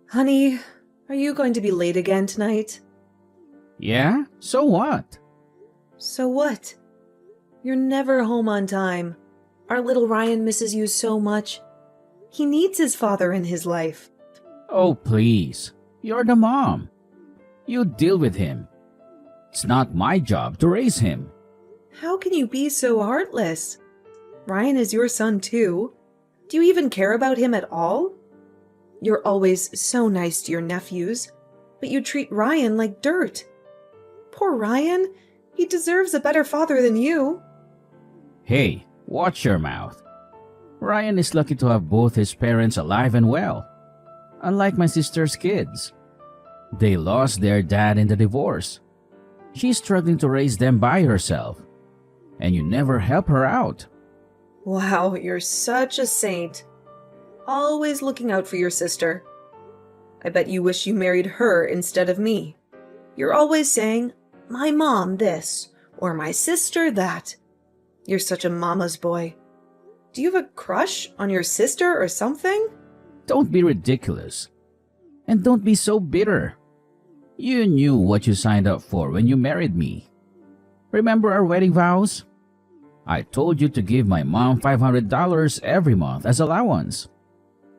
Honey, are you going to be late again tonight? Yeah? So what? So what? You're never home on time. Our little Ryan misses you so much. He needs his father in his life. Oh, please. You're the mom. You deal with him. It's not my job to raise him. How can you be so heartless? Ryan is your son too. Do you even care about him at all? You're always so nice to your nephews, but you treat Ryan like dirt. Poor Ryan. He deserves a better father than you. Hey, watch your mouth. Ryan is lucky to have both his parents alive and well. Unlike my sister's kids. They lost their dad in the divorce. She's struggling to raise them by herself. And you never help her out. Wow, you're such a saint. Always looking out for your sister. I bet you wish you married her instead of me. You're always saying, my mom this, or my sister that. You're such a mama's boy. Do you have a crush on your sister or something? Don't be ridiculous. And don't be so bitter. You knew what you signed up for when you married me. Remember our wedding vows? I told you to give my mom $500 every month as allowance.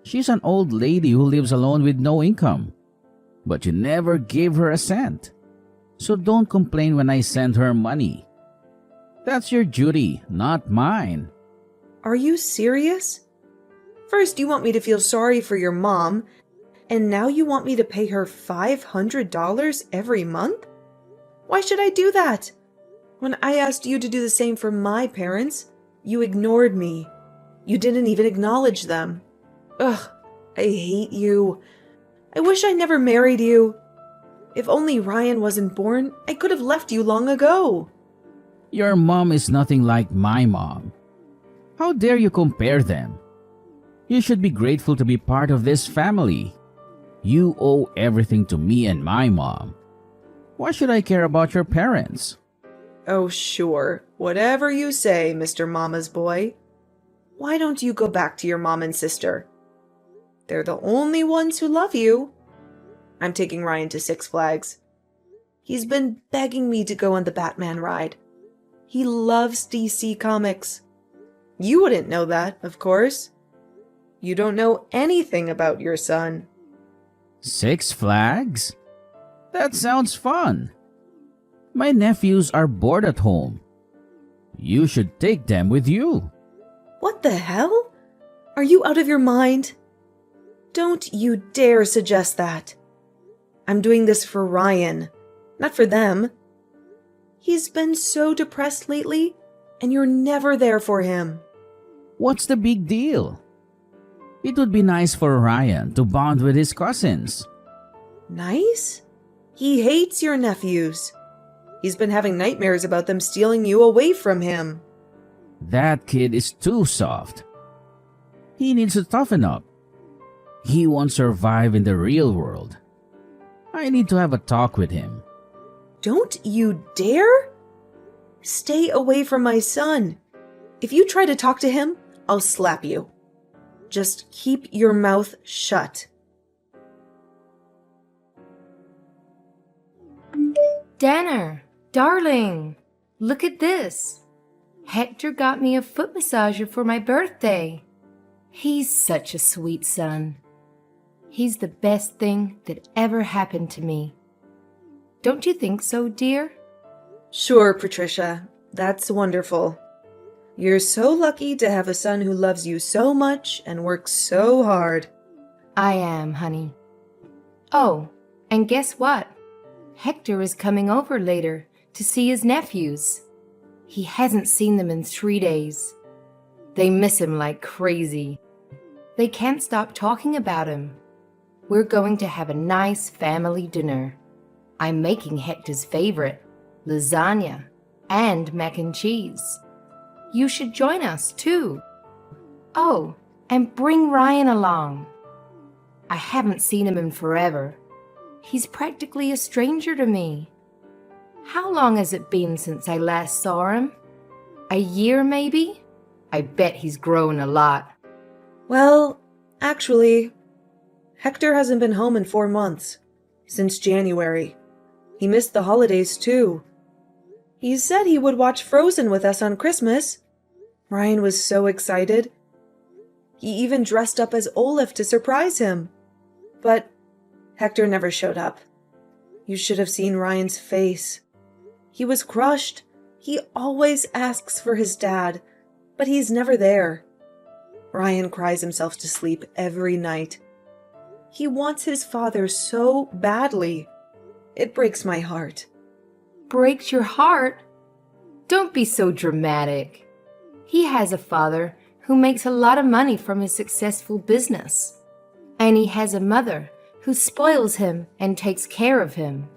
She's an old lady who lives alone with no income. But you never gave her a cent. So don't complain when I send her money. That's your duty, not mine. Are you serious? First you want me to feel sorry for your mom, and now you want me to pay her $500 every month? Why should I do that? When I asked you to do the same for my parents, you ignored me. You didn't even acknowledge them. Ugh, I hate you. I wish I never married you. If only Ryan wasn't born, I could have left you long ago. Your mom is nothing like my mom. How dare you compare them? You should be grateful to be part of this family. You owe everything to me and my mom. Why should I care about your parents? Oh, sure. Whatever you say, Mr. Mama's boy. Why don't you go back to your mom and sister? They're the only ones who love you. I'm taking Ryan to Six Flags. He's been begging me to go on the Batman ride. He loves DC Comics. You wouldn't know that, of course. You don't know anything about your son. Six Flags? That sounds fun. My nephews are bored at home. You should take them with you. What the hell? Are you out of your mind? Don't you dare suggest that. I'm doing this for Ryan, not for them. He's been so depressed lately, and you're never there for him. What's the big deal? It would be nice for Ryan to bond with his cousins. Nice? He hates your nephews. He's been having nightmares about them stealing you away from him. That kid is too soft. He needs to toughen up. He won't survive in the real world. I need to have a talk with him. Don't you dare? Stay away from my son. If you try to talk to him, I'll slap you. Just keep your mouth shut. Danner, darling, look at this. Hector got me a foot massager for my birthday. He's such a sweet son. He's the best thing that ever happened to me. Don't you think so, dear? Sure, Patricia. That's wonderful. You're so lucky to have a son who loves you so much and works so hard. I am, honey. Oh, and guess what? Hector is coming over later to see his nephews. He hasn't seen them in 3 days. They miss him like crazy. They can't stop talking about him. We're going to have a nice family dinner. I'm making Hector's favorite, lasagna and mac and cheese. You should join us, too. Oh, and bring Ryan along. I haven't seen him in forever. He's practically a stranger to me. How long has it been since I last saw him? A year, maybe? I bet he's grown a lot. Well, actually, Hector hasn't been home in 4 months. Since January. He missed the holidays, too. He said he would watch Frozen with us on Christmas. Ryan was so excited. He even dressed up as Olaf to surprise him. But Hector never showed up. You should have seen Ryan's face. He was crushed. He always asks for his dad, but he's never there. Ryan cries himself to sleep every night. He wants his father so badly. It breaks my heart. Breaks your heart? Don't be so dramatic. He has a father who makes a lot of money from his successful business. And he has a mother who spoils him and takes care of him.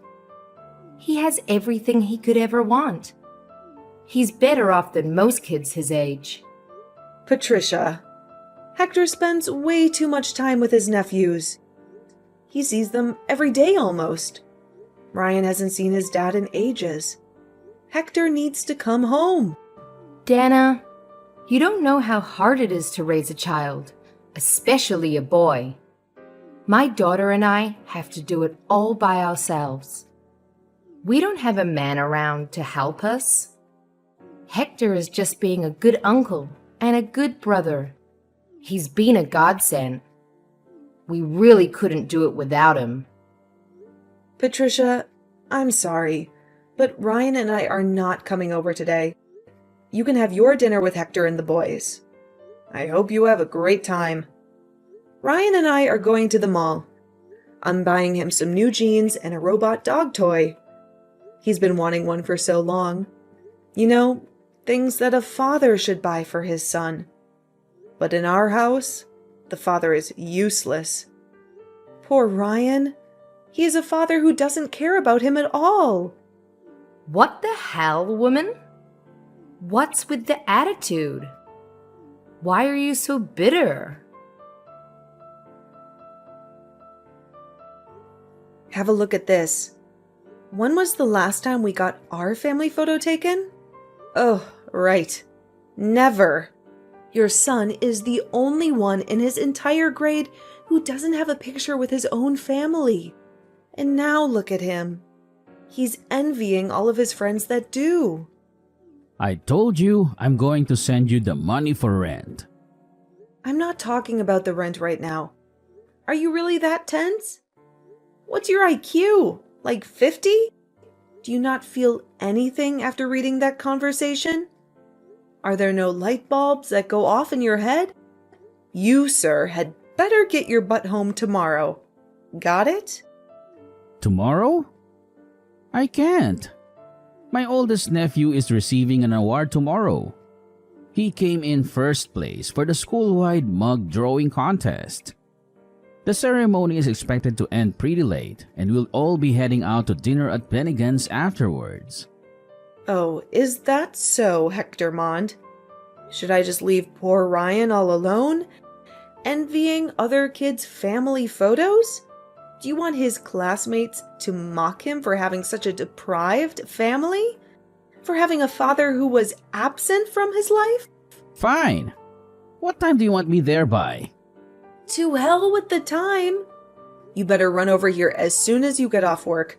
He has everything he could ever want. He's better off than most kids his age. Patricia, Hector spends way too much time with his nephews. He sees them every day almost. Ryan hasn't seen his dad in ages. Hector needs to come home. Dana, you don't know how hard it is to raise a child, especially a boy. My daughter and I have to do it all by ourselves. We don't have a man around to help us. Hector is just being a good uncle and a good brother. He's been a godsend. We really couldn't do it without him. Patricia, I'm sorry, but Ryan and I are not coming over today. You can have your dinner with Hector and the boys. I hope you have a great time. Ryan and I are going to the mall. I'm buying him some new jeans and a robot dog toy. He's been wanting one for so long. You know, things that a father should buy for his son. But in our house, the father is useless. Poor Ryan. He is a father who doesn't care about him at all. What the hell, woman? What's with the attitude? Why are you so bitter? Have a look at this. When was the last time we got our family photo taken? Oh, right. Never. Your son is the only one in his entire grade who doesn't have a picture with his own family. And now look at him. He's envying all of his friends that do. I told you I'm going to send you the money for rent. I'm not talking about the rent right now. Are you really that tense? What's your IQ? Like 50? Do you not feel anything after reading that conversation? Are there no light bulbs that go off in your head? You, sir, had better get your butt home tomorrow. Got it? Tomorrow? I can't. My oldest nephew is receiving an award tomorrow. He came in first place for the school-wide mug drawing contest. The ceremony is expected to end pretty late, and we'll all be heading out to dinner at Bennigan's afterwards. Oh, is that so, Hector Mond? Should I just leave poor Ryan all alone? Envying other kids' family photos? Do you want his classmates to mock him for having such a deprived family? For having a father who was absent from his life? Fine. What time do you want me there by? To hell with the time. You better run over here as soon as you get off work.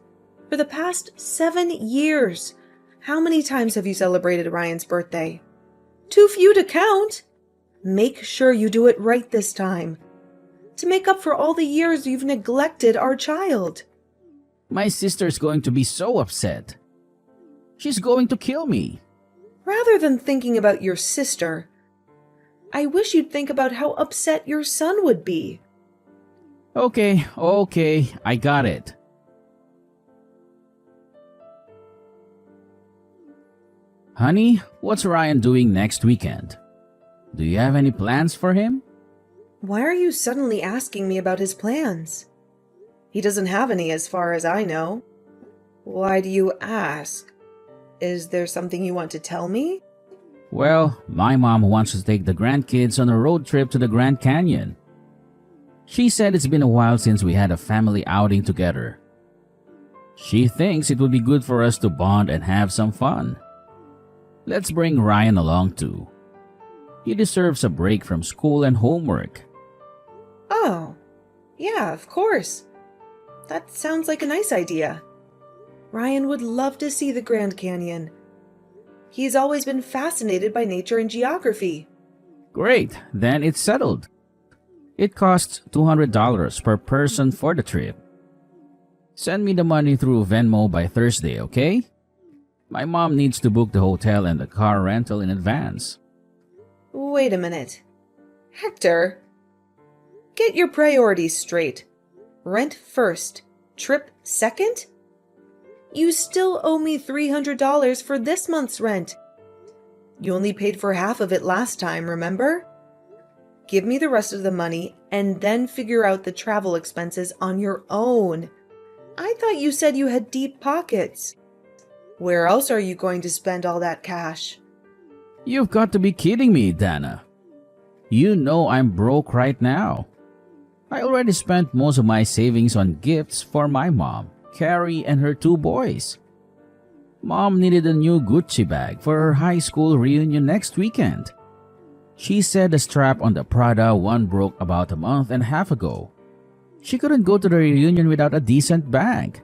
For the past 7 years, how many times have you celebrated Ryan's birthday? Too few to count. Make sure you do it right this time. To make up for all the years you've neglected our child. My sister's going to be so upset. She's going to kill me. Rather than thinking about your sister, I wish you'd think about how upset your son would be. Okay, I got it. Honey, what's Ryan doing next weekend? Do you have any plans for him? Why are you suddenly asking me about his plans? He doesn't have any as far as I know. Why do you ask? Is there something you want to tell me? Well, my mom wants to take the grandkids on a road trip to the Grand Canyon. She said it's been a while since we had a family outing together. She thinks it would be good for us to bond and have some fun. Let's bring Ryan along too. He deserves a break from school and homework. Oh, Yeah, of course. That sounds like a nice idea. Ryan would love to see the Grand Canyon. He's always been fascinated by nature and geography. Great, then it's settled. It costs $200 per person for the trip. Send me the money through Venmo by Thursday, okay? My mom needs to book the hotel and the car rental in advance. Wait a minute. Hector, get your priorities straight. Rent first, trip second? You still owe me $300 for this month's rent. You only paid for half of it last time, remember? Give me the rest of the money and then figure out the travel expenses on your own. I thought you said you had deep pockets. Where else are you going to spend all that cash? You've got to be kidding me, Dana. You know I'm broke right now. I already spent most of my savings on gifts for my mom, Carrie, and her 2 boys. Mom needed a new Gucci bag for her high school reunion next weekend. She said the strap on the Prada one broke about a month and a half ago. She couldn't go to the reunion without a decent bag.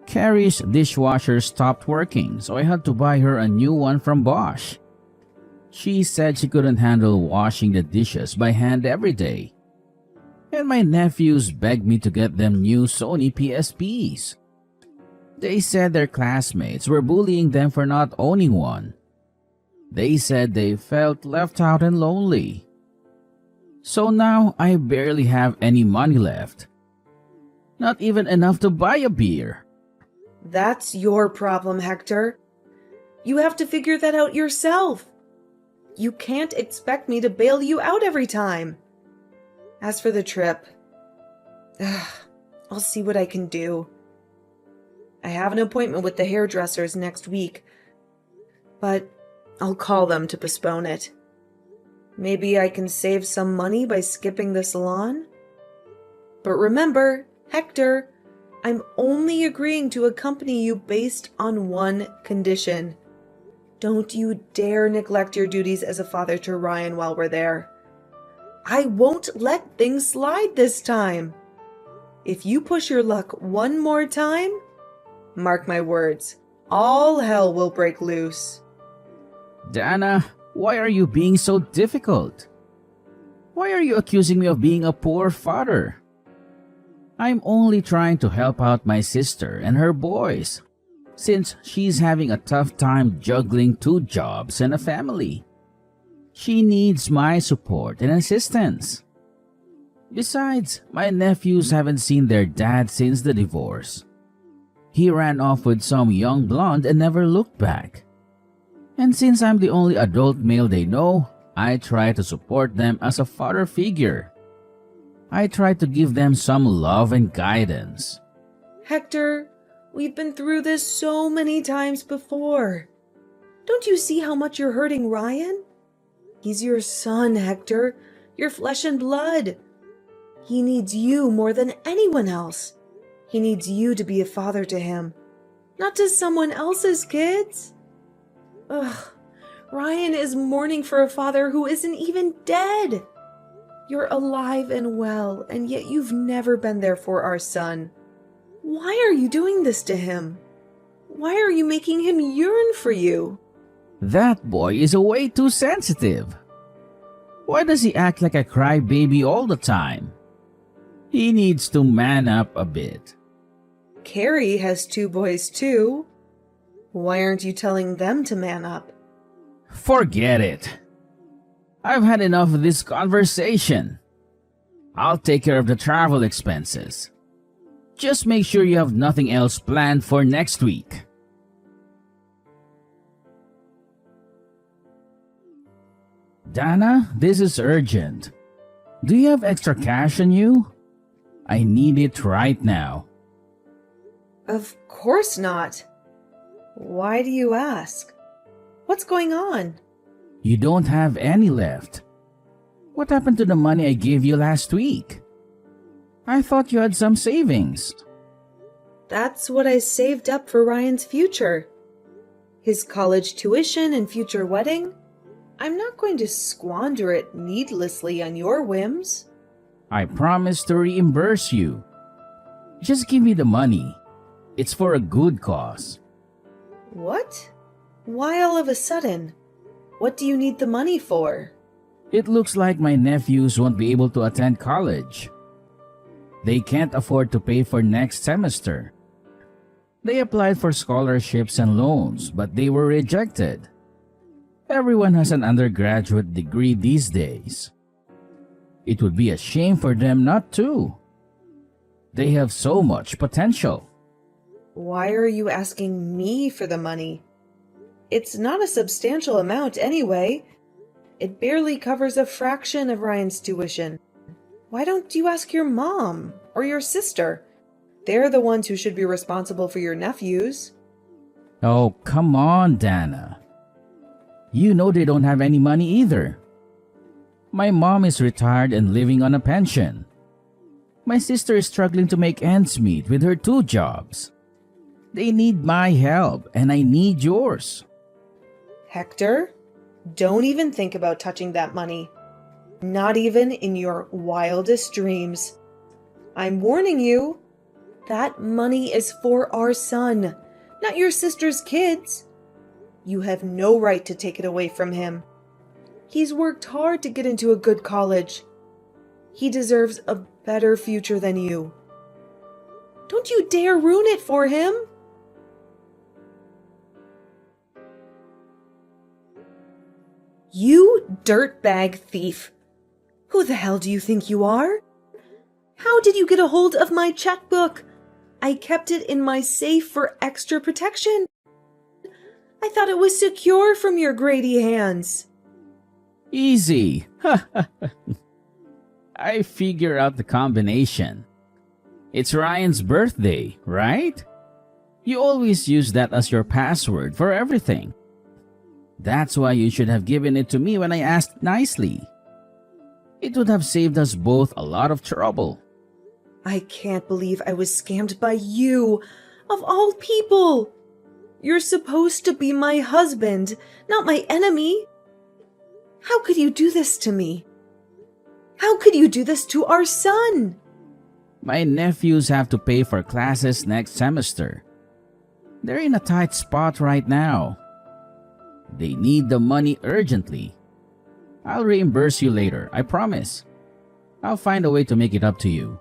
Carrie's dishwasher stopped working, so I had to buy her a new one from Bosch. She said she couldn't handle washing the dishes by hand every day. And my nephews begged me to get them new Sony PSPs. They said their classmates were bullying them for not owning one. They said they felt left out and lonely. So now I barely have any money left. Not even enough to buy a beer. That's your problem, Hector. You have to figure that out yourself. You can't expect me to bail you out every time. As for the trip, I'll see what I can do. I have an appointment with the hairdressers next week, but I'll call them to postpone it. Maybe I can save some money by skipping the salon? But remember, Hector, I'm only agreeing to accompany you based on one condition. Don't you dare neglect your duties as a father to Ryan while we're there. I won't let things slide this time. If you push your luck one more time, mark my words, all hell will break loose. Dana, why are you being so difficult? Why are you accusing me of being a poor father? I'm only trying to help out my sister and her boys, since she's having a tough time juggling 2 jobs and a family. She needs my support and assistance. Besides, my nephews haven't seen their dad since the divorce. He ran off with some young blonde and never looked back. And since I'm the only adult male they know, I try to support them as a father figure. I try to give them some love and guidance. Hector, we've been through this so many times before. Don't you see how much you're hurting Ryan? He's your son, Hector, your flesh and blood. He needs you more than anyone else. He needs you to be a father to him, not to someone else's kids. Ugh, Ryan is mourning for a father who isn't even dead. You're alive and well, and yet you've never been there for our son. Why are you doing this to him? Why are you making him yearn for you? That boy is way too sensitive. Why does he act like a crybaby all the time? He needs to man up a bit. Carrie has 2 boys too. Why aren't you telling them to man up? Forget it. I've had enough of this conversation. I'll take care of the travel expenses. Just make sure you have nothing else planned for next week. Dana, this is urgent. Do you have extra cash on you? I need it right now. Of course not. Why do you ask? What's going on? You don't have any left. What happened to the money I gave you last week? I thought you had some savings. That's what I saved up for Ryan's future. His college tuition and future wedding. I'm not going to squander it needlessly on your whims. I promise to reimburse you. Just give me the money. It's for a good cause. What? Why all of a sudden? What do you need the money for? It looks like my nephews won't be able to attend college. They can't afford to pay for next semester. They applied for scholarships and loans, but they were rejected. Everyone has an undergraduate degree these days. It would be a shame for them not to. They have so much potential. Why are you asking me for the money? It's not a substantial amount anyway. It barely covers a fraction of Ryan's tuition. Why don't you ask your mom or your sister? They're the ones who should be responsible for your nephews. Oh, come on, Dana. You know they don't have any money either. My mom is retired and living on a pension. My sister is struggling to make ends meet with her 2 jobs. They need my help, and I need yours. Hector, don't even think about touching that money. Not even in your wildest dreams. I'm warning you. That money is for our son, not your sister's kids. You have no right to take it away from him. He's worked hard to get into a good college. He deserves a better future than you. Don't you dare ruin it for him. You dirtbag thief! Who the hell do you think you are? How did you get a hold of my checkbook? I kept it in my safe for extra protection. I thought it was secure from your Grady hands. Easy. I figure out the combination. It's Ryan's birthday, right? You always use that as your password for everything. That's why you should have given it to me when I asked nicely. It would have saved us both a lot of trouble. I can't believe I was scammed by you, of all people. You're supposed to be my husband, not my enemy. How could you do this to me? How could you do this to our son? My nephews have to pay for classes next semester. They're in a tight spot right now. They need the money urgently. I'll reimburse you later, I promise. I'll find a way to make it up to you.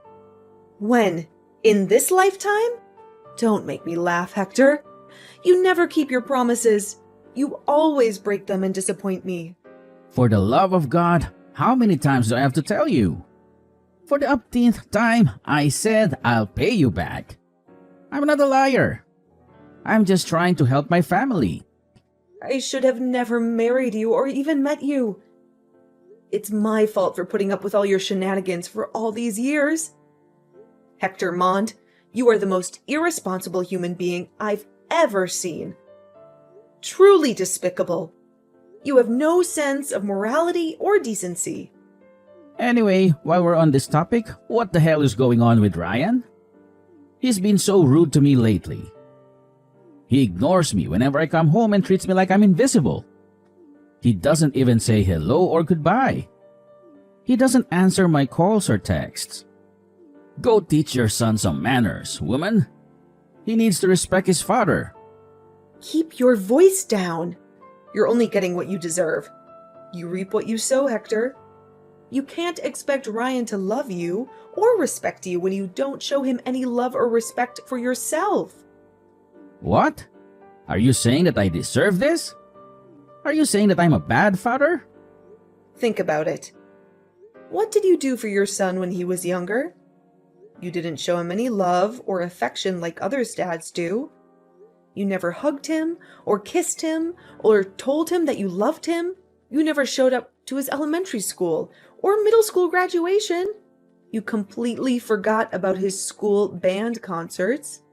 When? In this lifetime? Don't make me laugh, Hector. You never keep your promises. You always break them and disappoint me. For the love of God, how many times do I have to tell you? For the upteenth time, I said I'll pay you back. I'm not a liar. I'm just trying to help my family. I should have never married you or even met you. It's my fault for putting up with all your shenanigans for all these years. Hector Mond, you are the most irresponsible human being I've ever seen. Truly despicable. You have no sense of morality or decency. Anyway, while we're on this topic, what the hell is going on with Ryan? He's been so rude to me lately. He ignores me whenever I come home and treats me like I'm invisible. He doesn't even say hello or goodbye. He doesn't answer my calls or texts. Go teach your son some manners, woman. He needs to respect his father. Keep your voice down. You're only getting what you deserve. You reap what you sow, Hector. You can't expect Ryan to love you or respect you when you don't show him any love or respect for yourself. What? Are you saying that I deserve this? Are you saying that I'm a bad father? Think about it. What did you do for your son when he was younger? You didn't show him any love or affection like other dads do. You never hugged him or kissed him or told him that you loved him. You never showed up to his elementary school or middle school graduation. You completely forgot about his school band concerts.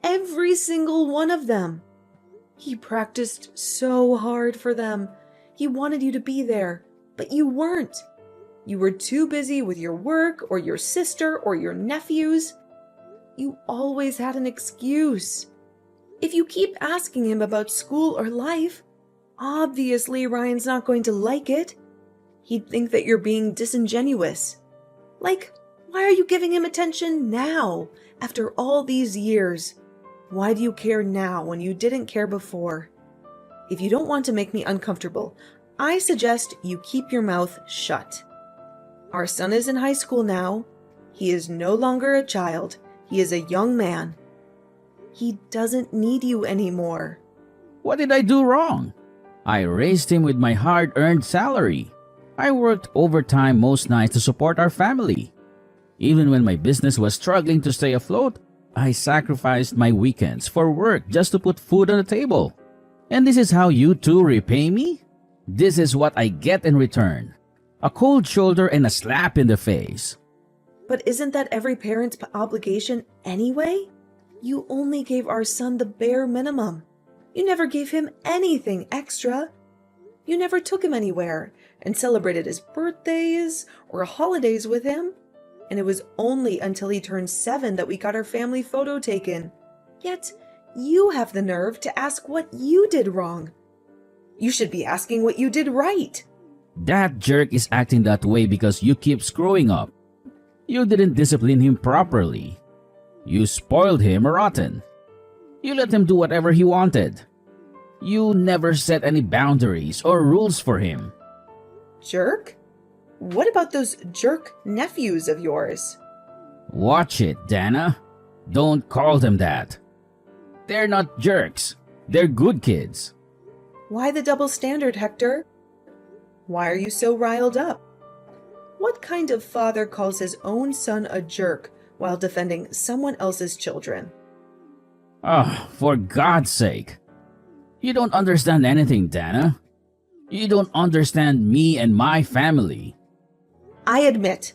Every single one of them. He practiced so hard for them. He wanted you to be there, but you weren't. You were too busy with your work or your sister or your nephews. You always had an excuse. If you keep asking him about school or life, obviously Ryan's not going to like it. He'd think that you're being disingenuous. Like, why are you giving him attention now, after all these years? Why do you care now when you didn't care before? If you don't want to make me uncomfortable, I suggest you keep your mouth shut. Our son is in high school now. He is no longer a child. He is a young man. He doesn't need you anymore. What did I do wrong? I raised him with my hard-earned salary. I worked overtime most nights to support our family. Even when my business was struggling to stay afloat, I sacrificed my weekends for work just to put food on the table. And this is how you two repay me? This is what I get in return. A cold shoulder and a slap in the face. But isn't that every parent's obligation anyway? You only gave our son the bare minimum. You never gave him anything extra. You never took him anywhere and celebrated his birthdays or holidays with him. And it was only until he turned 7 that we got our family photo taken. Yet, you have the nerve to ask what you did wrong. You should be asking what you did right. That jerk is acting that way because you keep screwing up. You didn't discipline him properly. You spoiled him rotten. You let him do whatever he wanted. You never set any boundaries or rules for him. Jerk? What about those jerk nephews of yours? Watch it, Dana. Don't call them that. They're not jerks. They're good kids. Why the double standard, Hector? Why are you so riled up? What kind of father calls his own son a jerk while defending someone else's children? Oh, for God's sake. You don't understand anything, Dana. You don't understand me and my family. I admit,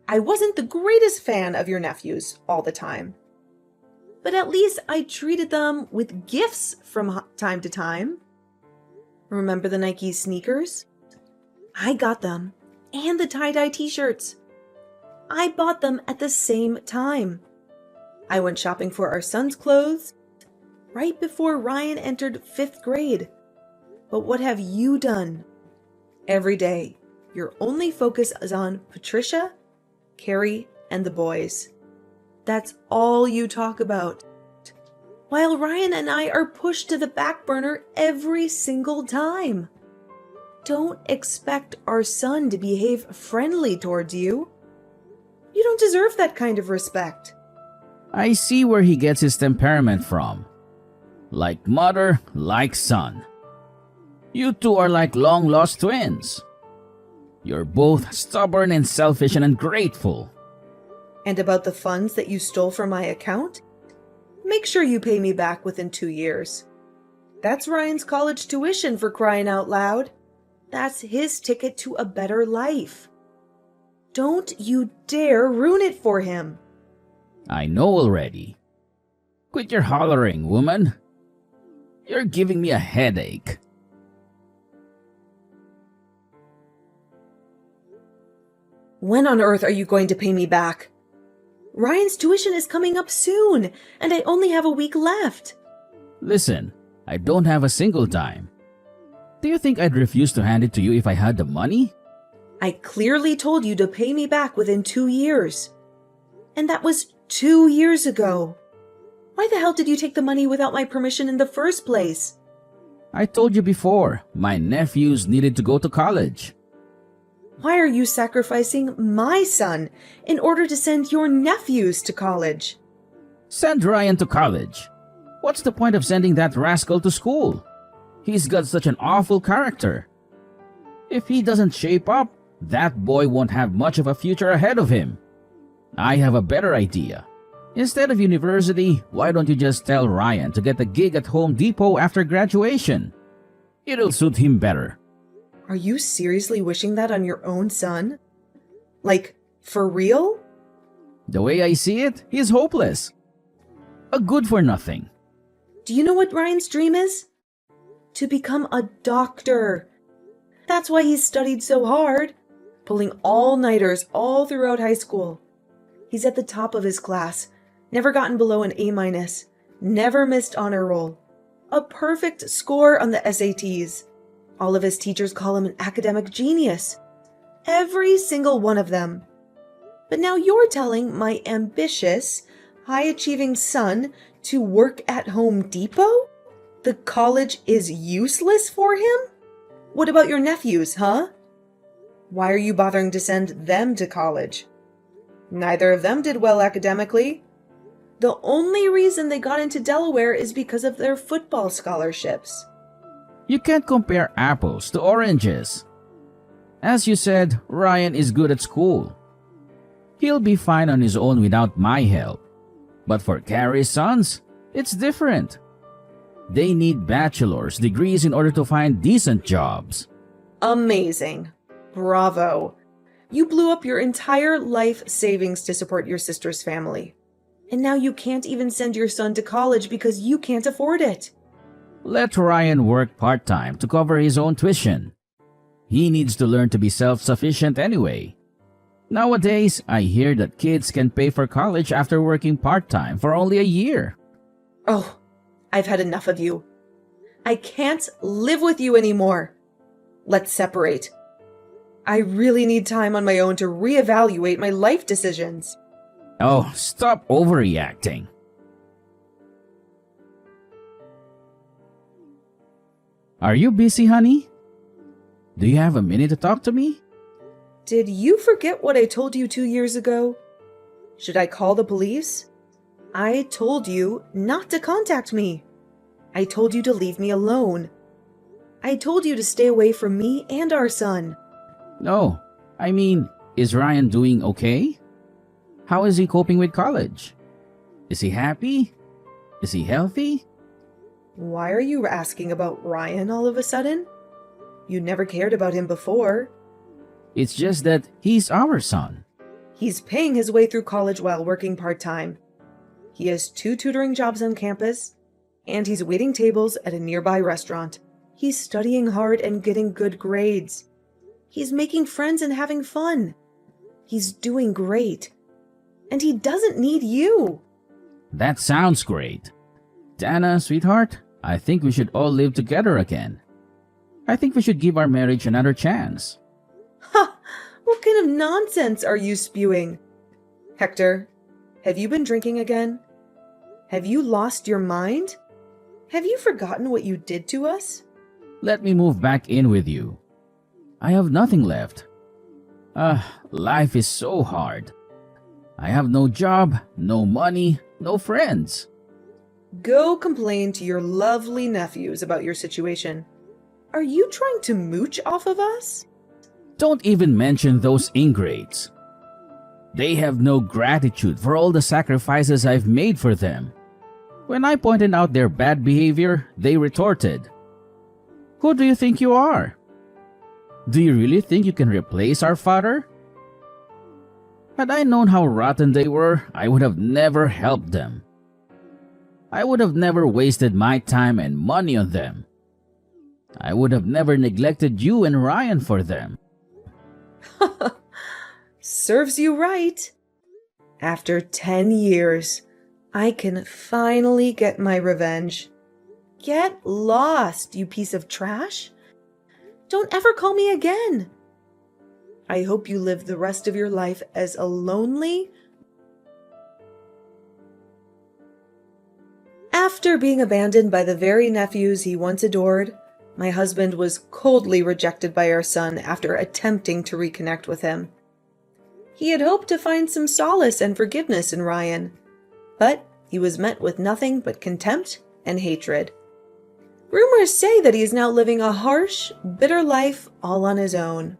I wasn't the greatest fan of your nephews all the time. But at least I treated them with gifts from time to time. Remember the Nike sneakers? I got them, and the tie-dye t-shirts. I bought them at the same time. I went shopping for our son's clothes right before Ryan entered 5th grade. But what have you done? Every day, your only focus is on Patricia, Carrie, and the boys. That's all you talk about. While Ryan and I are pushed to the back burner every single time. Don't expect our son to behave friendly towards you. You don't deserve that kind of respect. I see where he gets his temperament from. Like mother, like son. You two are like long-lost twins. You're both stubborn and selfish and ungrateful. And about the funds that you stole from my account? Make sure you pay me back within 2 years. That's Ryan's college tuition, for crying out loud. That's his ticket to a better life. Don't you dare ruin it for him. I know already. Quit your hollering, woman. You're giving me a headache. When on earth are you going to pay me back? Ryan's tuition is coming up soon, and I only have a week left. Listen, I don't have a single dime. Do you think I'd refuse to hand it to you if I had the money? I clearly told you to pay me back within 2 years. And that was 2 years ago. Why the hell did you take the money without my permission in the first place? I told you before, my nephews needed to go to college. Why are you sacrificing my son in order to send your nephews to college? Send Ryan to college. What's the point of sending that rascal to school? He's got such an awful character. If he doesn't shape up, that boy won't have much of a future ahead of him. I have a better idea. Instead of university, why don't you just tell Ryan to get a gig at Home Depot after graduation? It'll suit him better. Are you seriously wishing that on your own son? Like, for real? The way I see it, he's hopeless. A good for nothing. Do you know what Ryan's dream is? To become a doctor. That's why he's studied so hard, pulling all-nighters all throughout high school. He's at the top of his class, never gotten below an A-, never missed honor roll, a perfect score on the SATs. All of his teachers call him an academic genius. Every single one of them. But now you're telling my ambitious, high-achieving son to work at Home Depot? The college is useless for him? What about your nephews, huh? Why are you bothering to send them to college? Neither of them did well academically. The only reason they got into Delaware is because of their football scholarships. You can't compare apples to oranges. As you said, Ryan is good at school. He'll be fine on his own without my help. But for Carrie's sons, it's different. They need bachelor's degrees in order to find decent jobs. Amazing. Bravo. You blew up your entire life savings to support your sister's family. And now you can't even send your son to college because you can't afford it. Let Ryan work part-time to cover his own tuition. He needs to learn to be self-sufficient anyway. Nowadays, I hear that kids can pay for college after working part-time for only a year. Oh, I've had enough of you. I can't live with you anymore. Let's separate. I really need time on my own to reevaluate my life decisions. Oh, stop overreacting. Are you busy, honey? Do you have a minute to talk to me? Did you forget what I told you 2 years ago? Should I call the police? I told you not to contact me. I told you to leave me alone. I told you to stay away from me and our son. No, I mean, is Ryan doing okay? How is he coping with college? Is he happy? Is he healthy? Why are you asking about Ryan all of a sudden? You never cared about him before. It's just that he's our son. He's paying his way through college while working part-time. He has 2 tutoring jobs on campus, and he's waiting tables at a nearby restaurant. He's studying hard and getting good grades. He's making friends and having fun. He's doing great. And he doesn't need you. That sounds great. Dana, sweetheart, I think we should all live together again. I think we should give our marriage another chance. Ha! What kind of nonsense are you spewing? Hector, have you been drinking again? Have you lost your mind? Have you forgotten what you did to us? Let me move back in with you. I have nothing left. Life is so hard. I have no job, no money, no friends. Go complain to your lovely nephews about your situation. Are you trying to mooch off of us? Don't even mention those ingrates. They have no gratitude for all the sacrifices I've made for them. When I pointed out their bad behavior, they retorted, "Who do you think you are? Do you really think you can replace our father?" Had I known how rotten they were, I would have never helped them. I would have never wasted my time and money on them. I would have never neglected you and Ryan for them. Serves you right. After 10 years, I can finally get my revenge. Get lost, you piece of trash. Don't ever call me again. I hope you live the rest of your life as a lonely... After being abandoned by the very nephews he once adored, my husband was coldly rejected by our son after attempting to reconnect with him. He had hoped to find some solace and forgiveness in Ryan, but he was met with nothing but contempt and hatred. Rumors say that he is now living a harsh, bitter life all on his own.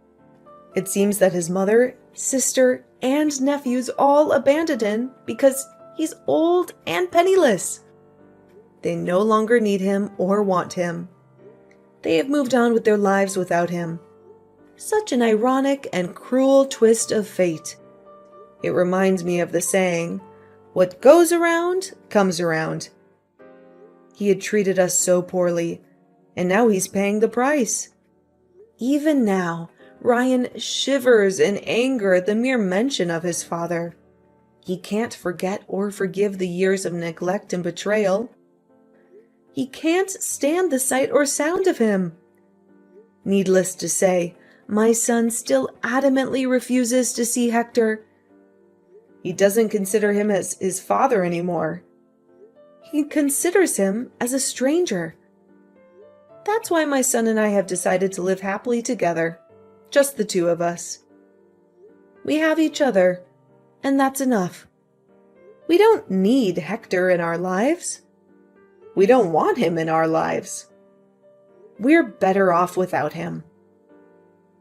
It seems that his mother, sister, and nephews all abandoned him because he's old and penniless. They no longer need him or want him. They have moved on with their lives without him. Such an ironic and cruel twist of fate. It reminds me of the saying, "What goes around, comes around." He had treated us so poorly, and now he's paying the price. Even now, Ryan shivers in anger at the mere mention of his father. He can't forget or forgive the years of neglect and betrayal. He can't stand the sight or sound of him. Needless to say, my son still adamantly refuses to see Hector, He doesn't consider him as his father anymore. He considers him as a stranger. That's why my son and I have decided to live happily together, just the two of us. We have each other, and that's enough. We don't need Hector in our lives. We don't want him in our lives. We're better off without him.